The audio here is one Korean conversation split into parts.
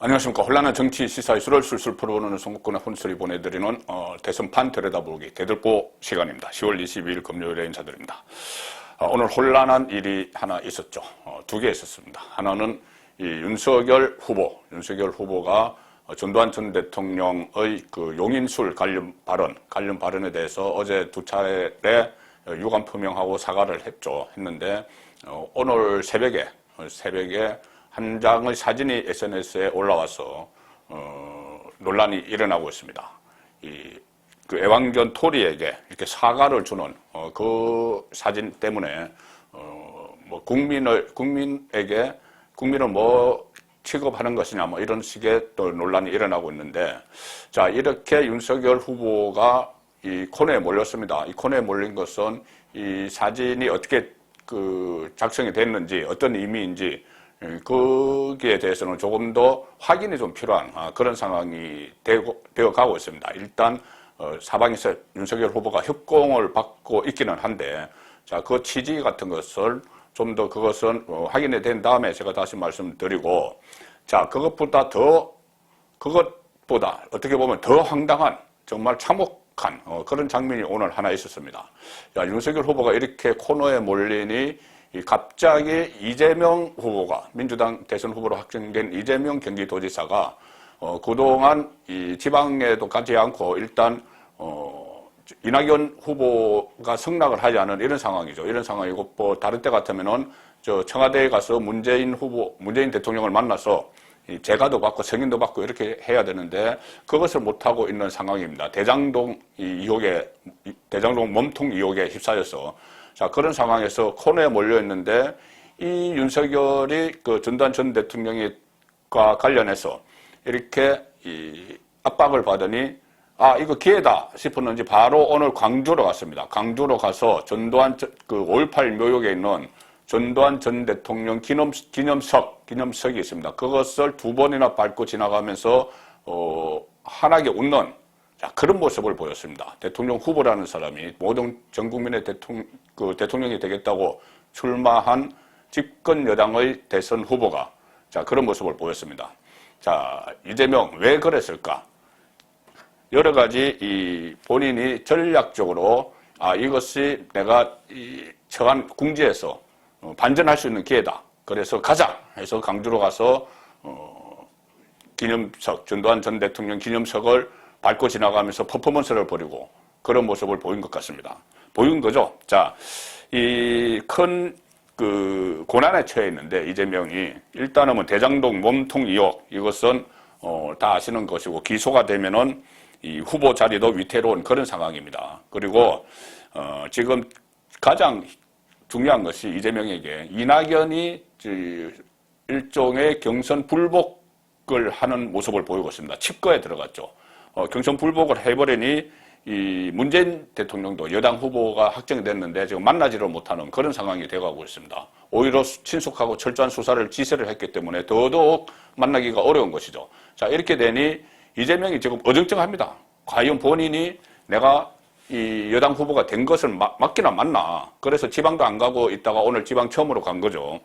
안녕하십니까. 혼란한 정치 시사 이슈를 술술 풀어보는 송국권의 혼술이 보내드리는 대선판 들여다보기 대들보 시간입니다. 10월 22일 금요일에 인사드립니다. 오늘 혼란한 일이 하나 있었죠. 두 개 있었습니다. 하나는 이 윤석열 후보가 전두환 전 대통령의 그 용인술 관련 발언에 대해서 어제 두 차례 유감 표명하고 사과를 했는데 오늘 새벽에 한 장의 사진이 SNS에 올라와서 논란이 일어나고 있습니다. 그 애완견 토리에게 이렇게 사과를 주는 그 사진 때문에 뭐 국민을 뭐 취급하는 것이냐 뭐 이런 식의 또 논란이 일어나고 있는데, 자, 이렇게 윤석열 후보가 이 코너에 몰렸습니다. 이 코너에 몰린 것은 이 사진이 어떻게 그 작성이 됐는지, 어떤 의미인지 거기에 대해서는 조금 더 확인이 좀 필요한 그런 상황이 되어 가고 있습니다. 일단 사방에서 윤석열 후보가 협공을 받고 있기는 한데, 자, 그 취지 같은 것을 좀 더 그것은 확인이 된 다음에 제가 다시 말씀드리고, 자, 그것보다 어떻게 보면 더 황당한, 정말 참혹한 그런 장면이 오늘 하나 있었습니다. 자, 윤석열 후보가 이렇게 코너에 몰리니 갑자기 이재명 후보가, 민주당 대선 후보로 확정된 이재명 경기도지사가 그동안 이 지방에도 가지 않고 일단 이낙연 후보가 승낙을 하지 않은 이런 상황이죠. 이런 상황이고, 뭐 다른 때 같으면은 저 청와대에 가서 문재인 대통령을 만나서 재가도 받고 승인도 받고 이렇게 해야 되는데 그것을 못 하고 있는 상황입니다. 대장동 몸통 의혹에 휩싸여서, 자, 그런 상황에서 코너에 몰려 있는데 이 윤석열이 그 전두환 전 대통령과 관련해서 이렇게 이 압박을 받으니 이거 기회다 싶었는지 바로 오늘 광주로 갔습니다. 광주로 가서 전두환 그 5.18 묘역에 있는 전두환 전 대통령 기념석이 있습니다. 그것을 두 번이나 밟고 지나가면서 환하게 웃는, 자, 그런 모습을 보였습니다. 대통령 후보라는 사람이 모든 전 국민의 대통령이 되겠다고 출마한 집권 여당의 대선 후보가, 자, 그런 모습을 보였습니다. 자, 이재명 왜 그랬을까? 여러 가지 본인이 전략적으로 이것이 내가 처한 궁지에서 반전할 수 있는 기회다. 그래서 가자 해서 광주로 가서 전두환 전 대통령 기념석을 밟고 지나가면서 퍼포먼스를 벌이고 그런 모습을 보인 것 같습니다. 보인 거죠. 자, 이 큰 그 고난에 처해 있는데 이재명이 일단은 뭐 대장동 몸통 의혹, 이것은 다 아시는 것이고 기소가 되면은 이 후보 자리도 위태로운 그런 상황입니다. 그리고 지금 가장 중요한 것이 이재명에게 이낙연이 일종의 경선 불복을 하는 모습을 보이고 있습니다. 칩거에 들어갔죠. 경선 불복을 해버리니 이 문재인 대통령도 여당 후보가 확정이 됐는데 지금 만나지를 못하는 그런 상황이 되어가고 있습니다. 오히려 친숙하고 철저한 수사를 지시를 했기 때문에 더더욱 만나기가 어려운 것이죠. 자, 이렇게 되니 이재명이 지금 어정쩡합니다. 과연 본인이 내가 이 여당 후보가 된 것을 맞기나 맞나. 그래서 지방도 안 가고 있다가 오늘 지방 처음으로 간 거죠.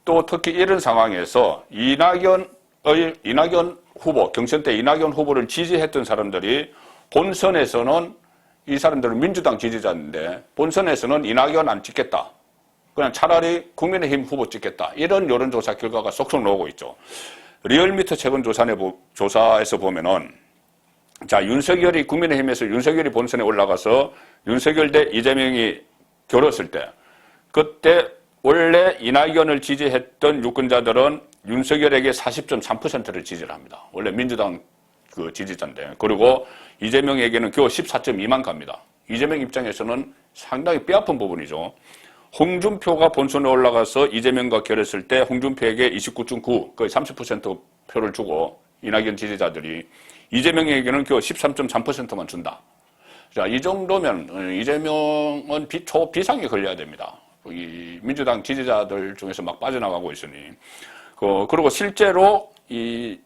또 특히 이런 상황에서 이낙연 후보, 경선 때 이낙연 후보를 지지했던 사람들이 본선에서는, 이 사람들은 민주당 지지자인데 본선에서는 이낙연 안 찍겠다. 그냥 차라리 국민의힘 후보 찍겠다. 이런 여론조사 결과가 쏙쏙 나오고 있죠. 리얼미터 최근 조사에서 보면은, 자, 국민의힘에서 윤석열이 본선에 올라가서 윤석열 대 이재명이 겨뤘을 때, 그때 원래 이낙연을 지지했던 유권자들은 윤석열에게 40.3%를 지지를 합니다. 원래 민주당 그 지지자인데. 그리고 이재명에게는 겨우 14.2만 갑니다. 이재명 입장에서는 상당히 뼈아픈 부분이죠. 홍준표가 본선에 올라가서 이재명과 결했을 때 홍준표에게 29.9, 거의 30% 표를 주고 이낙연 지지자들이, 이재명에게는 겨우 13.3%만 준다. 자, 이 정도면 이재명은 초비상에 걸려야 됩니다. 이 민주당 지지자들 중에서 막 빠져나가고 있으니. 그리고 실제로 이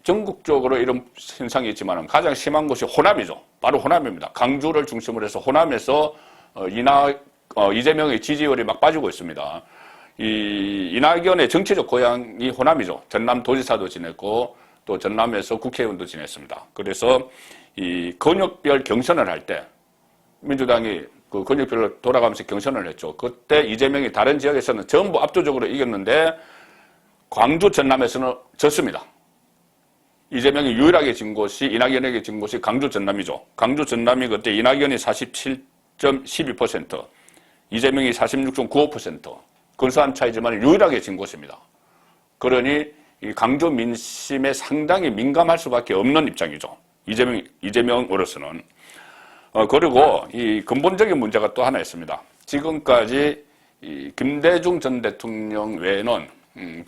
전국적으로 이런 현상이 있지만 가장 심한 곳이 호남이죠. 바로 호남입니다. 강주를 중심으로 해서 호남에서 이재명의 지지율이 막 빠지고 있습니다. 이 이낙연의 정치적 고향이 호남이죠. 전남 도지사도 지냈고 또 전남에서 국회의원도 지냈습니다. 그래서 이 권역별 경선을 할 때 민주당이 그 권역별로 돌아가면서 경선을 했죠. 그때 이재명이 다른 지역에서는 전부 압도적으로 이겼는데 광주 전남에서는 졌습니다. 이재명이 유일하게 진 곳이 이낙연에게 진 곳이 광주 전남이죠. 광주 전남이 그때 이낙연이 47.12%, 이재명이 46.95%, 근소한 차이지만 유일하게 진 곳입니다. 그러니 이 광주 민심에 상당히 민감할 수밖에 없는 입장이죠. 이재명으로서는. 그리고 이 근본적인 문제가 또 하나 있습니다. 지금까지 이 김대중 전 대통령 외에는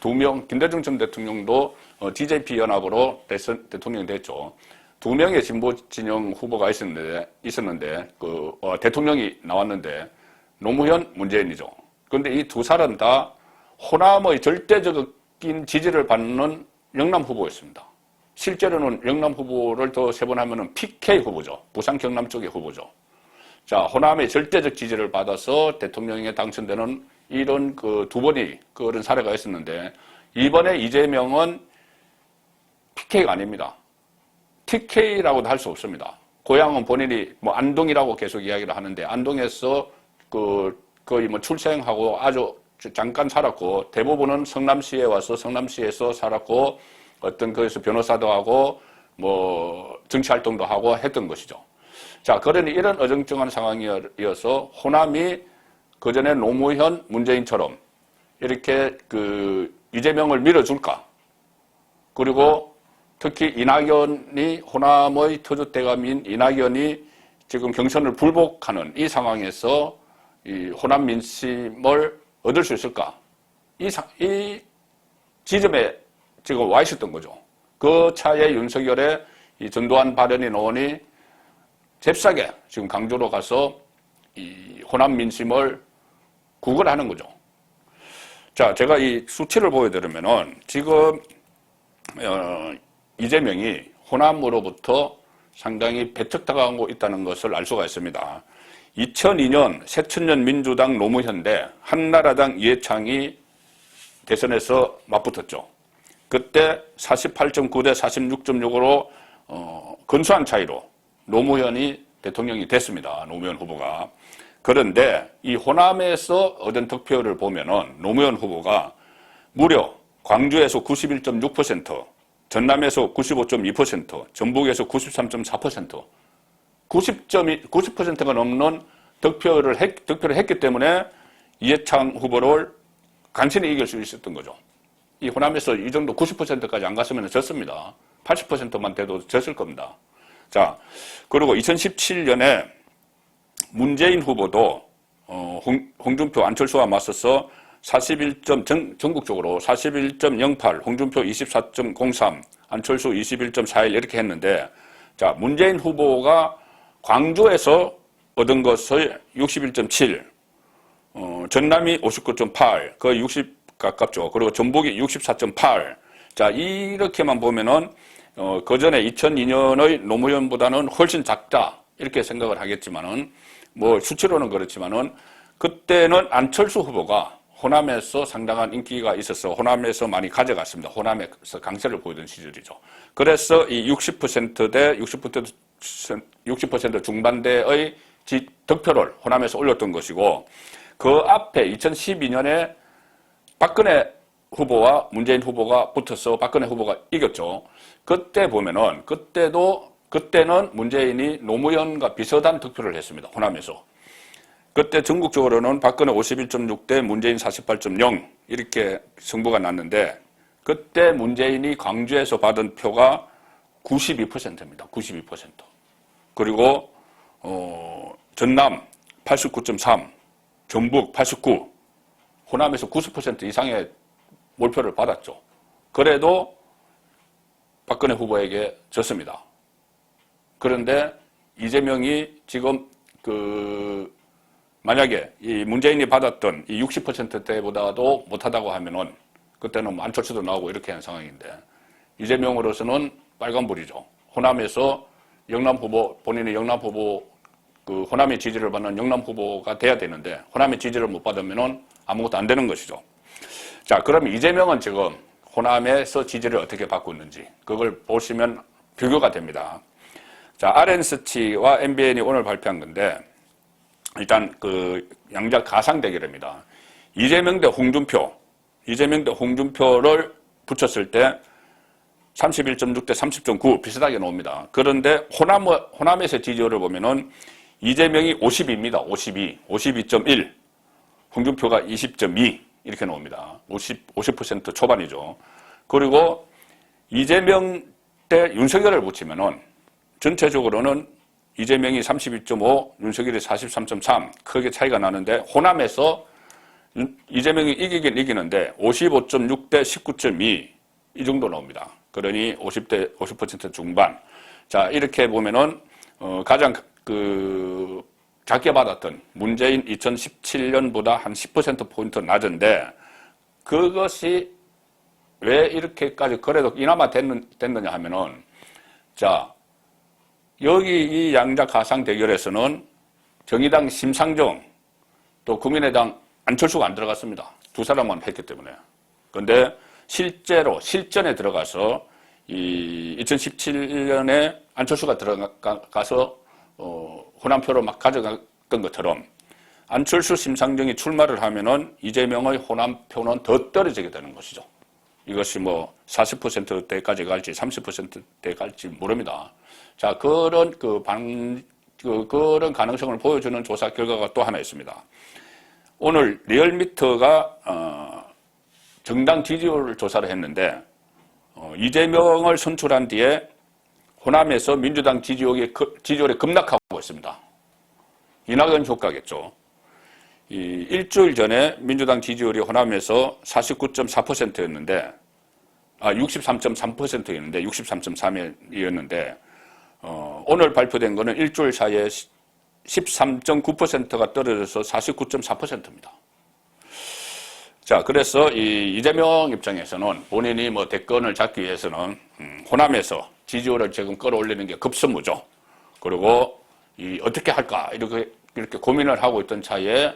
2명, 김대중 전 대통령도 DJP 연합으로 대통령이 됐죠. 2명의 진보 진영 후보가 있었는데 대통령이 나왔는데 노무현, 문재인이죠. 그런데 이 두 사람 다 호남의 절대적인 지지를 받는 영남 후보였습니다. 실제로는 영남 후보를 더 세분하면 PK 후보죠. 부산 경남 쪽의 후보죠. 자, 호남의 절대적 지지를 받아서 대통령에 당선되는 이런 그 두 번이 그런 사례가 있었는데 이번에 이재명은 PK가 아닙니다. TK라고도 할 수 없습니다. 고향은 본인이 뭐 안동이라고 계속 이야기를 하는데 안동에서 거의 뭐 출생하고 아주 잠깐 살았고 대부분은 성남시에 와서 성남시에서 살았고 어떤 거기서 변호사도 하고 뭐 정치활동도 하고 했던 것이죠. 자, 그러니 이런 어정쩡한 상황이어서 호남이 그전에 노무현, 문재인처럼 이렇게 그 이재명을 밀어줄까? 그리고 특히 이낙연이 호남의 터줏대감인 이낙연이 지금 경선을 불복하는 이 상황에서 이 호남 민심을 얻을 수 있을까? 이 지점에 지금 와 있었던 거죠. 그 차에 윤석열의 이 전두환 발언이 나오니 잽싸게 지금 강주로 가서 이 호남 민심을 구걸하는 거죠. 자, 제가 이 수치를 보여드리면은 지금 이재명이 호남으로부터 상당히 배척당하고 있다는 것을 알 수가 있습니다. 2002년 새천년 민주당 노무현 대 한나라당 이해창이 대선에서 맞붙었죠. 그때 48.9 대 46.6으로 근소한 차이로 노무현이 대통령이 됐습니다. 노무현 후보가. 그런데 이 호남에서 얻은 득표를 보면은 노무현 후보가 무려 광주에서 91.6%, 전남에서 95.2%, 전북에서 93.4%, 90%가 넘는 득표를 했기 때문에 이해창 후보를 간신히 이길 수 있었던 거죠. 이 호남에서 이 정도 90%까지 안 갔으면 졌습니다. 80%만 돼도 졌을 겁니다. 자, 그리고 2017년에 문재인 후보도 홍준표, 안철수와 맞서서 전국적으로 41.08, 홍준표 24.03, 안철수 21.41 이렇게 했는데, 자, 문재인 후보가 광주에서 얻은 것을 61.7, 전남이 59.8, 거의 60 가깝죠. 그리고 전북이 64.8. 자, 이렇게만 보면은 그전에 2002년의 노무현보다는 훨씬 작다 이렇게 생각을 하겠지만은 뭐 수치로는 그렇지만은 그때는 안철수 후보가 호남에서 상당한 인기가 있어서 호남에서 많이 가져갔습니다. 호남에서 강세를 보이던 시절이죠. 그래서 이 60%대 60% 중반대의 득표를 호남에서 올렸던 것이고 그 앞에 2012년에 박근혜 후보와 문재인 후보가 붙어서 박근혜 후보가 이겼죠. 그때 보면은 그때는 문재인이 노무현과 비슷한 득표를 했습니다. 호남에서. 그때 전국적으로는 박근혜 51.6대 문재인 48.0 이렇게 승부가 났는데 그때 문재인이 광주에서 받은 표가 92%입니다. 92%. 그리고 전남 89.3, 전북 89, 호남에서 90% 이상의 몰표를 받았죠. 그래도 박근혜 후보에게 졌습니다. 그런데 이재명이 지금 만약에 이 문재인이 받았던 이 60%대보다도 못하다고 하면은 그때는 안철수도 나오고 이렇게 하는 상황인데 이재명으로서는 빨간불이죠. 호남에서 영남 후보, 본인의 영남 후보, 호남의 지지를 받는 영남 후보가 돼야 되는데 호남의 지지를 못 받으면은 아무것도 안 되는 것이죠. 자, 그럼 이재명은 지금 호남에서 지지를 어떻게 받고 있는지 그걸 보시면 비교가 됩니다. 자, RN스치와 MBN이 오늘 발표한 건데 일단 그 양자 가상 대결입니다. 이재명 대 홍준표를 붙였을 때 31.6 대 30.9 비슷하게 나옵니다. 그런데 호남에서 지지율을 보면은 이재명이 52입니다. 52.1. 홍준표가 20.2 이렇게 나옵니다. 50% 초반이죠. 그리고 이재명 대 윤석열을 붙이면은 전체적으로는 이재명이 32.5, 윤석열이 43.3 크게 차이가 나는데 호남에서 이재명이 이기긴 이기는데 55.6 대 19.2 이 정도 나옵니다. 그러니 50% 중반. 자, 이렇게 보면은 가장 작게 받았던 문재인 2017년보다 한 10%포인트 낮은데 그것이 왜 이렇게까지 그래도 이나마 됐느냐 하면은 자, 여기 이 양자 가상 대결에서는 정의당 심상정 또 국민의당 안철수가 안 들어갔습니다. 두 사람만 했기 때문에. 그런데 실전에 들어가서 이 2017년에 안철수가 들어가서 호남표로 막 가져갔던 것처럼 안철수 심상정이 출마를 하면은 이재명의 호남표는 더 떨어지게 되는 것이죠. 이것이 뭐 40%대까지 갈지 30%대 갈지 모릅니다. 자, 그런 그런 가능성을 보여주는 조사 결과가 또 하나 있습니다. 오늘 리얼미터가 정당 지지율 조사를 했는데 이재명을 선출한 뒤에 호남에서 민주당 지지율이 급락하고 있습니다. 이낙연 효과겠죠. 일주일 전에 민주당 지지율이 호남에서 49.4%였는데 63.3%였는데 63.3이었는데 오늘 발표된 거는 일주일 사이에 13.9%가 떨어져서 49.4%입니다. 자, 그래서 이재명 입장에서는 본인이 뭐 대권을 잡기 위해서는 호남에서 지지율을 지금 끌어올리는 게 급선무죠. 그리고 어떻게 할까 이렇게 고민을 하고 있던 차에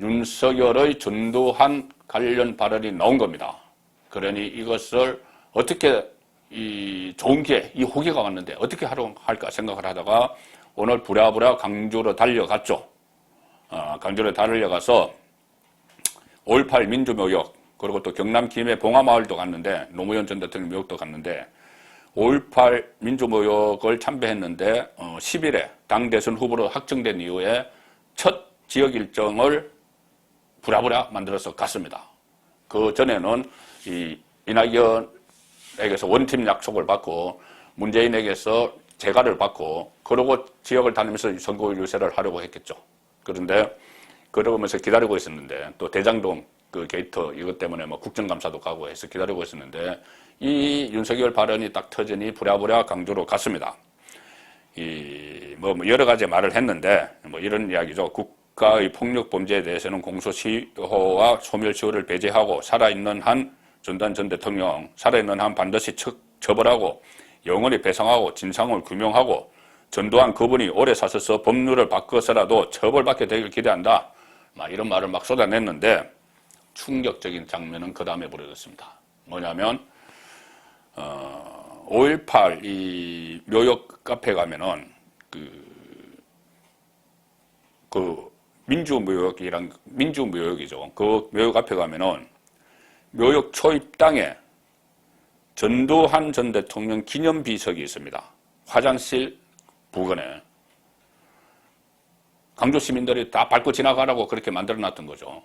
윤석열의 전두환 관련 발언이 나온 겁니다. 그러니 이것을 어떻게 좋은 기회, 이 호기가 왔는데 어떻게 할까 생각을 하다가 오늘 부랴부랴 강주로 달려갔죠. 강주로 달려가서 5.18 민주묘역 그리고 또 경남 김해 봉화마을도 갔는데 노무현 전 대통령 묘역도 갔는데 5.18 민주묘역을 참배했는데 10일에 당 대선 후보로 확정된 이후에 첫 지역 일정을 부랴부랴 만들어서 갔습니다. 그 전에는 이낙연에게서 원팀 약속을 받고 문재인에게서 재가를 받고 그러고 지역을 다니면서 선거 유세를 하려고 했겠죠. 그런데 그러면서 기다리고 있었는데 또 대장동 그 게이트 이것 때문에 뭐 국정감사도 가고 해서 기다리고 있었는데 이 윤석열 발언이 딱 터지니 부랴부랴 강주로 갔습니다. 뭐 여러 가지 말을 했는데 뭐 이런 이야기죠. 국가의 폭력 범죄에 대해서는 공소시효와 소멸시효를 배제하고 살아있는 한 전두환 전 대통령 살아있는 한 반드시 처벌하고 영원히 배상하고 진상을 규명하고 전두환 그분이 오래 사셔서 법률을 바꿔서라도 처벌받게 되길 기대한다. 막 이런 말을 막 쏟아냈는데 충격적인 장면은 그 다음에 벌어졌습니다. 뭐냐면 5.18 이 묘역 카페 가면은 그 민주묘역이죠. 그 묘역 앞에 가면은 묘역 초입당에 전두환 전 대통령 기념비석이 있습니다. 화장실 부근에. 강주 시민들이 다 밟고 지나가라고 그렇게 만들어놨던 거죠.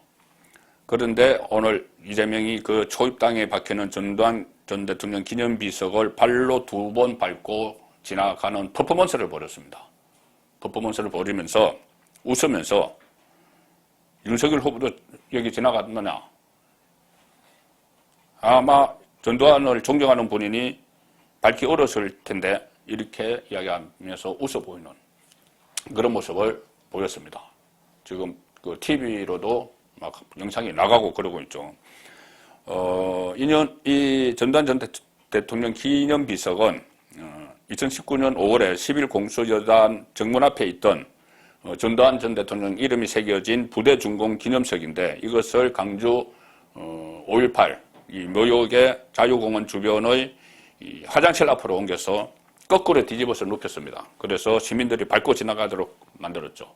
그런데 오늘 이재명이 그 초입당에 박혀있는 전두환 전 대통령 기념비석을 발로 2번 밟고 지나가는 퍼포먼스를 벌였습니다. 퍼포먼스를 벌이면서 웃으면서 윤석열 후보도 여기 지나갔느냐. 아마 전두환을 존경하는 본인이 밟기 어려웠을 텐데 이렇게 이야기하면서 웃어 보이는 그런 모습을 보였습니다. 지금 그 TV로도 막 영상이 나가고 그러고 있죠. 이 전두환 전 대통령 기념비석은 2019년 5월에 10일 공수여단 정문 앞에 있던 전두환 전 대통령 이름이 새겨진 부대준공 기념석인데 이것을 강주 5.18 이 묘역의 자유공원 주변의 이 화장실 앞으로 옮겨서 거꾸로 뒤집어서 눕혔습니다. 그래서 시민들이 밟고 지나가도록 만들었죠.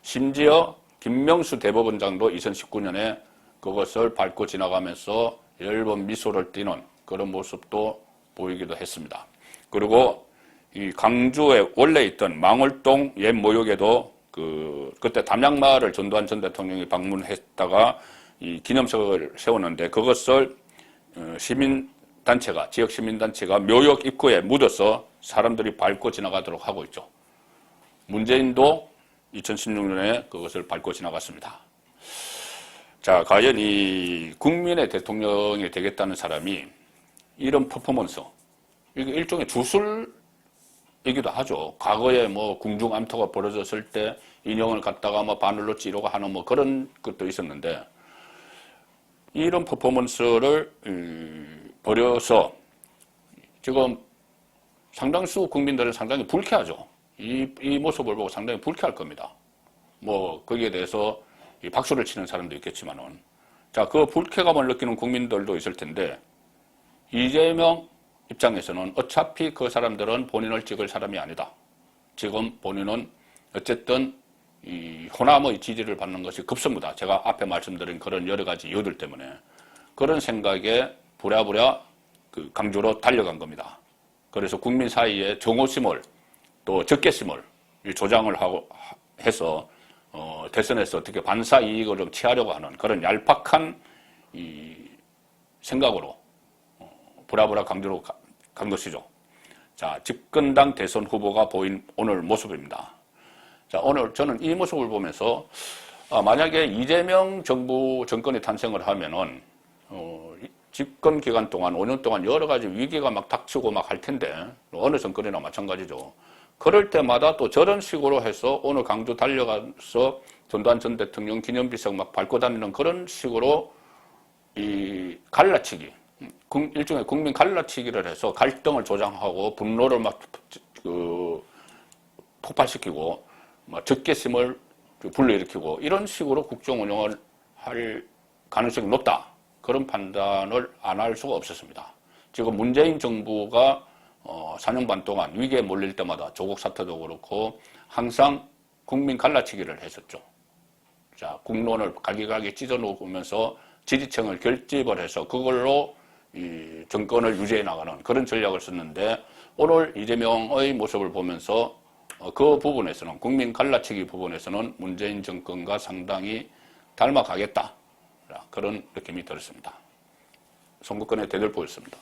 심지어 김명수 대법원장도 2019년에 그것을 밟고 지나가면서 엷은 미소를 띠는 그런 모습도 보이기도 했습니다. 그리고 이 강주에 원래 있던 망월동 옛 모욕에도 그때 담양마을을 전두환 전 대통령이 방문했다가 이 기념석을 세웠는데 그것을 시민단체가, 지역 시민단체가 묘역 입구에 묻어서 사람들이 밟고 지나가도록 하고 있죠. 문재인도 2016년에 그것을 밟고 지나갔습니다. 자, 과연 이 국민의 대통령이 되겠다는 사람이 이런 퍼포먼스, 이게 일종의 주술이기도 하죠. 과거에 뭐 궁중암토가 벌어졌을 때 인형을 갖다가 뭐 바늘로 찌르고 하는 뭐 그런 것도 있었는데 이런 퍼포먼스를 벌여서 지금 상당수 국민들은 상당히 불쾌하죠. 이 모습을 보고 상당히 불쾌할 겁니다. 뭐 거기에 대해서 박수를 치는 사람도 있겠지만은 자, 그 불쾌감을 느끼는 국민들도 있을 텐데 이재명 입장에서는 어차피 그 사람들은 본인을 찍을 사람이 아니다. 지금 본인은 어쨌든 이 호남의 지지를 받는 것이 급선무다. 제가 앞에 말씀드린 그런 여러 가지 이유들 때문에 그런 생각에 부랴부랴 그 강주로 달려간 겁니다. 그래서 국민 사이에 정오심을 또 적개심을 조장을 하고 해서 대선에서 어떻게 반사 이익을 좀 취하려고 하는 그런 얄팍한 이 생각으로 부랴부랴 강주로 간 것이죠. 자, 집권당 대선 후보가 보인 오늘 모습입니다. 자, 오늘 저는 이 모습을 보면서 만약에 이재명 정권이 탄생을 하면은 집권 기간 동안 5년 동안 여러 가지 위기가 막 닥치고 막 할 텐데 어느 정권이나 마찬가지죠. 그럴 때마다 또 저런 식으로 해서 오늘 강주 달려가서 전두환 전 대통령 기념비석 막 밟고 다니는 그런 식으로 이 갈라치기, 일종의 국민 갈라치기를 해서 갈등을 조장하고 분노를 막 폭발시키고 막 적개심을 불러일으키고 이런 식으로 국정 운영을 할 가능성이 높다. 그런 판단을 안 할 수가 없었습니다. 지금 문재인 정부가 4년 반 동안 위기에 몰릴 때마다 조국 사태도 그렇고 항상 국민 갈라치기를 했었죠. 자, 국론을 갈기갈기 찢어놓으면서 지지층을 결집을 해서 그걸로 이 정권을 유지해 나가는 그런 전략을 썼는데 오늘 이재명의 모습을 보면서 그 부분에서는 국민 갈라치기 부분에서는 문재인 정권과 상당히 닮아가겠다. 그런 느낌이 들었습니다. 선거권의 대들보였습니다.